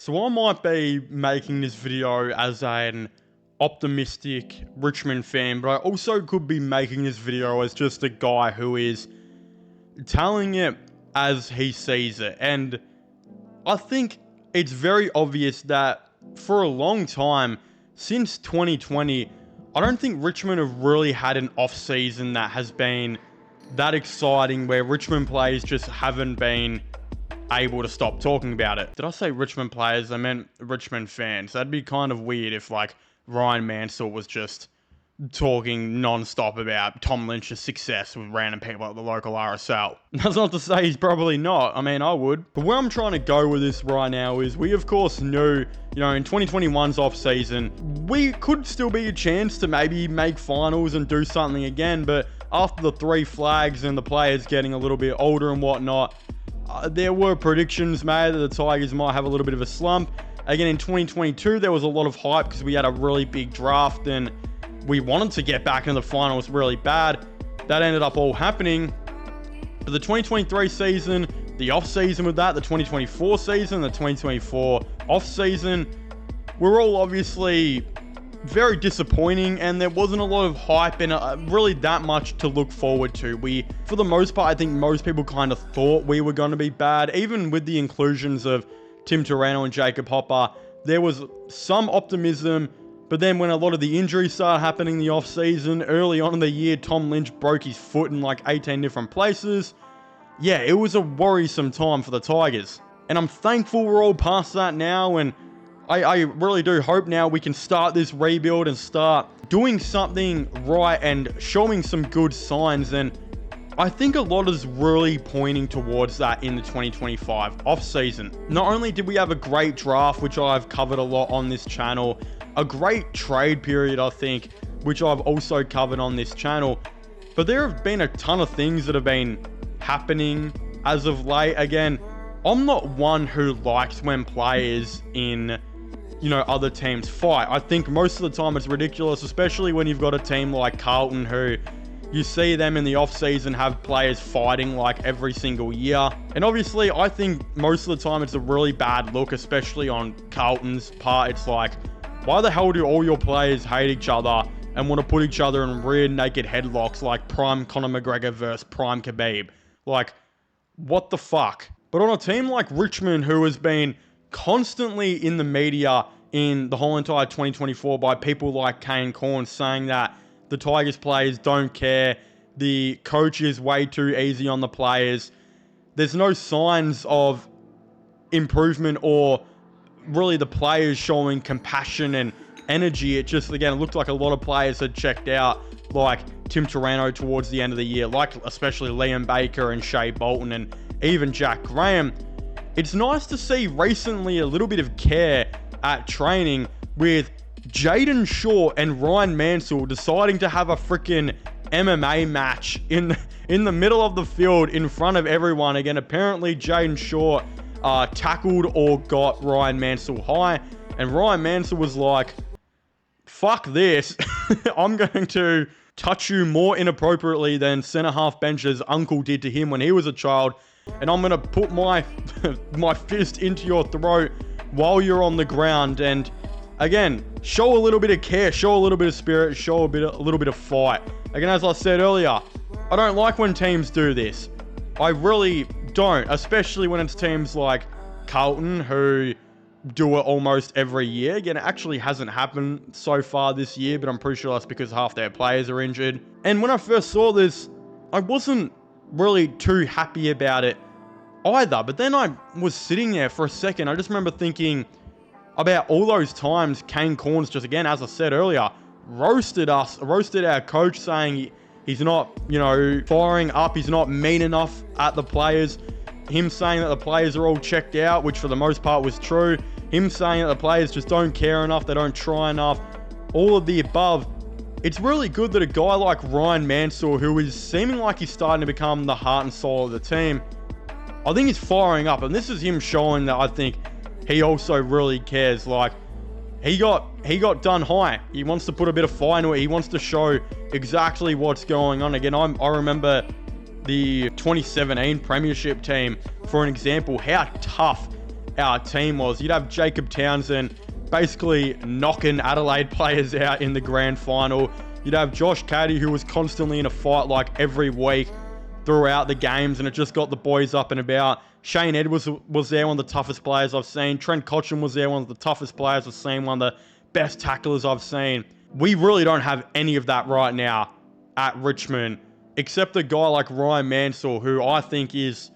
So I might be making this video as an optimistic Richmond fan, but I also could be making this video as just a guy who is telling it as he sees it. And I think it's very obvious that for a long time, since 2020, I don't think Richmond have really had an off-season that has been that exciting, where Richmond players just haven't been able to stop talking about it. Did I say Richmond players? I meant Richmond fans. That'd be kind of weird if like Ryan Mansell was just talking non-stop about Tom Lynch's success with random people at the local RSL. That's not to say he's probably not. I mean, I would. But where I'm trying to go with this right now is we of course knew, in 2021's off-season, we could still be a chance to maybe make finals and do something again, but after the 3 flags and the players getting a little bit older and whatnot, there were predictions made that the Tigers might have a little bit of a slump. Again, in 2022, there was a lot of hype because we had a really big draft and we wanted to get back into the finals really bad. That ended up all happening. But the 2023 season, the off-season with that, the 2024 season, the 2024 off-season, were all obviously very disappointing, and there wasn't a lot of hype and really that much to look forward to. For the most part, I think most people kind of thought we were going to be bad. Even with the inclusions of Tim Taranto and Jacob Hopper, there was some optimism, but then when a lot of the injuries started happening in the off-season, early on in the year, Tom Lynch broke his foot in like 18 different places. Yeah, it was a worrisome time for the Tigers. And I'm thankful we're all past that now, and I really do hope now we can start this rebuild and start doing something right and showing some good signs. And I think a lot is really pointing towards that in the 2025 off-season. Not only did we have a great draft, which I've covered a lot on this channel, a great trade period, I think, which I've also covered on this channel, but there have been a ton of things that have been happening as of late. Again, I'm not one who likes when players in other teams fight. I think most of the time it's ridiculous, especially when you've got a team like Carlton who you see them in the off-season have players fighting like every single year. And obviously, I think most of the time it's a really bad look, especially on Carlton's part. It's like, why the hell do all your players hate each other and want to put each other in rear naked headlocks like prime Conor McGregor versus prime Khabib? Like, what the fuck? But on a team like Richmond, who has been constantly in the media in the whole entire 2024 by people like Kane Corn saying that the Tigers players don't care, the coach is way too easy on the players, there's no signs of improvement or really the players showing compassion and energy. It just, again, it looked like a lot of players had checked out, like Tim Taranto towards the end of the year, like especially Liam Baker and Shea Bolton and even Jack Graham. It's nice to see recently a little bit of care at training with Jaden Shaw and Ryan Mansell deciding to have a freaking MMA match in the middle of the field in front of everyone. Again, apparently Jaden Shaw tackled or got Ryan Mansell high, and Ryan Mansell was like, fuck this. I'm going to touch you more inappropriately than centre half bench's uncle did to him when he was a child, and I'm going to put my fist into your throat while you're on the ground. And again, show a little bit of care, show a little bit of spirit, show a little bit of fight. Again, as I said earlier, I don't like when teams do this. I really don't, especially when it's teams like Carlton who do it almost every year. Again, it actually hasn't happened so far this year, but I'm pretty sure that's because half their players are injured. And when I first saw this, I wasn't really too happy about it either. But then I was sitting there for a second. I just remember thinking about all those times Kane Corns just, again, as I said earlier, roasted our coach, saying he's not, firing up, he's not mean enough at the players. Him saying that the players are all checked out, which for the most part was true. Him saying that the players just don't care enough, they don't try enough. All of the above. It's really good that a guy like Ryan Mansell, who is seeming like he's starting to become the heart and soul of the team, I think he's firing up. And this is him showing that I think he also really cares. Like, he got done high. He wants to put a bit of fire into it. He wants to show exactly what's going on. Again, I remember the 2017 Premiership team, for an example, how tough our team was. You'd have Jacob Townsend basically knocking Adelaide players out in the grand final. You'd have Josh Caddy, who was constantly in a fight like every week throughout the games, and it just got the boys up and about. Shane Edwards was there, one of the toughest players I've seen. Trent Cotchin was there, one of the toughest players I've seen, one of the best tacklers I've seen. We really don't have any of that right now at Richmond, except a guy like Ryan Mansell, who I think is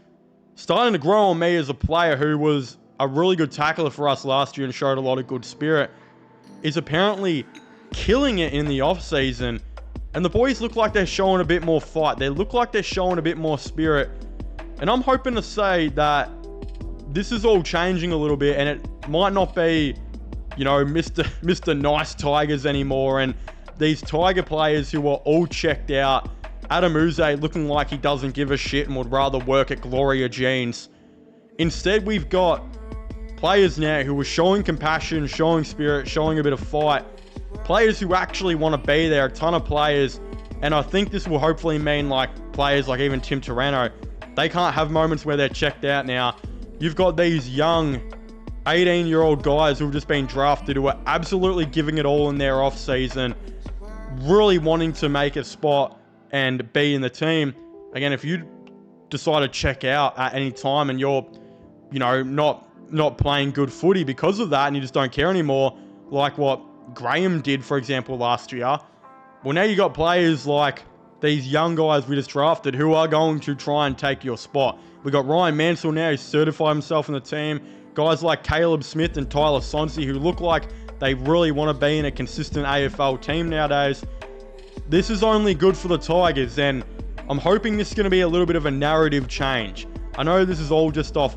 starting to grow on me as a player, who was a really good tackler for us last year and showed a lot of good spirit, is apparently killing it in the off-season. And the boys look like they're showing a bit more fight. They look like they're showing a bit more spirit. And I'm hoping to say that this is all changing a little bit, and it might not be, you know, Mr. Nice Tigers anymore, and these Tiger players who are all checked out. Adam Uze looking like he doesn't give a shit and would rather work at Gloria Jeans. Instead, we've got players now who are showing compassion, showing spirit, showing a bit of fight. Players who actually want to be there, a ton of players. And I think this will hopefully mean like players like even Tim Turano, they can't have moments where they're checked out now. You've got these young 18-year-old guys who have just been drafted, who are absolutely giving it all in their off-season, really wanting to make a spot and be in the team. Again, if you decide to check out at any time and you're, you know, not playing good footy because of that, and you just don't care anymore, like what Graham did, for example, last year, well, now you got players like these young guys we just drafted who are going to try and take your spot. We got Ryan Mansell now, who's certified himself in the team. Guys like Caleb Smith and Tyler Sonsi, who look like they really want to be in a consistent AFL team nowadays. This is only good for the Tigers, and I'm hoping this is going to be a little bit of a narrative change. I know this is all just off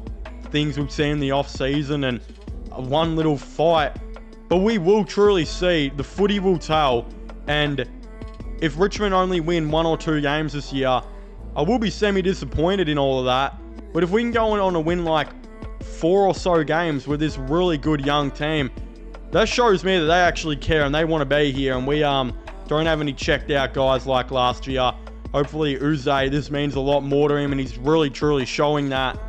things we've seen in the off-season and one little fight, but we will truly see, the footy will tell, and if Richmond only win 1 or 2 games this year, I will be semi-disappointed in all of that. But if we can go on to win like 4 or so games with this really good young team, that shows me that they actually care and they want to be here, and we don't have any checked out guys like last year. Hopefully Uze, this means a lot more to him, and he's really truly showing that.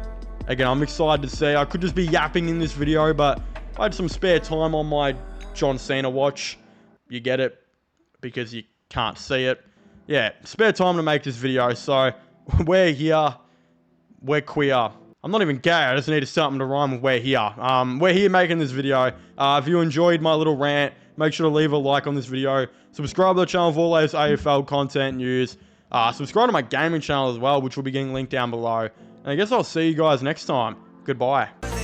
Again, I'm excited to see. I could just be yapping in this video, but I had some spare time on my John Cena watch. You get it, because you can't see it. Yeah, spare time to make this video, so we're here. We're queer. I'm not even gay, I just needed something to rhyme with we're here. We're here making this video. If you enjoyed my little rant, make sure to leave a like on this video. Subscribe to the channel for all those AFL content news. Subscribe to my gaming channel as well, which will be getting linked down below. And I guess I'll see you guys next time. Goodbye.